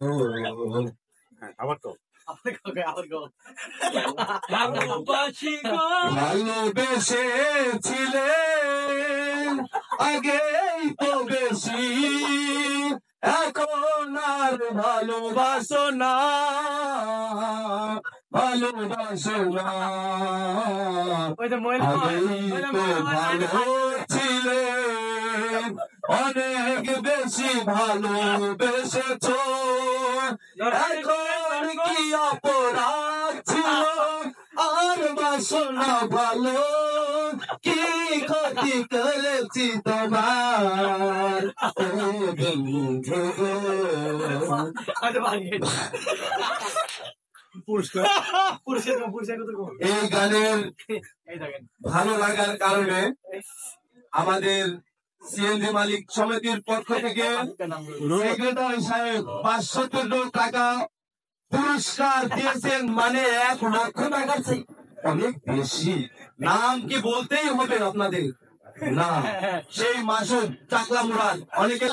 হ্যাঁ, আবার তো ভালোবেসেছিলে আগেই তো বেশি, এখন আর ভালোবাসো না, ভালোবাসো না। আগেই তো ভালো ছিলে, অনেক বেশি ভালোবেসেছো, এখন কি অপরাধ ছিল আর বাসনা ভালো, কি ক্ষতি করেছি তোমার ও বন্ধু। এই গানের ভালো লাগার কারণে আমাদের সিএনজি মালিক সমিতির পক্ষ থেকে সেক্রেটারি সাহেব 500 টাকা পুরস্কার দিয়েছেন, মানে 1 লক্ষ টাকা। অনেক বেশি। নাম কি বলতেই হবে আপনাদের? না, সেই মাসুদ চাকলা মুরাদ অনেকে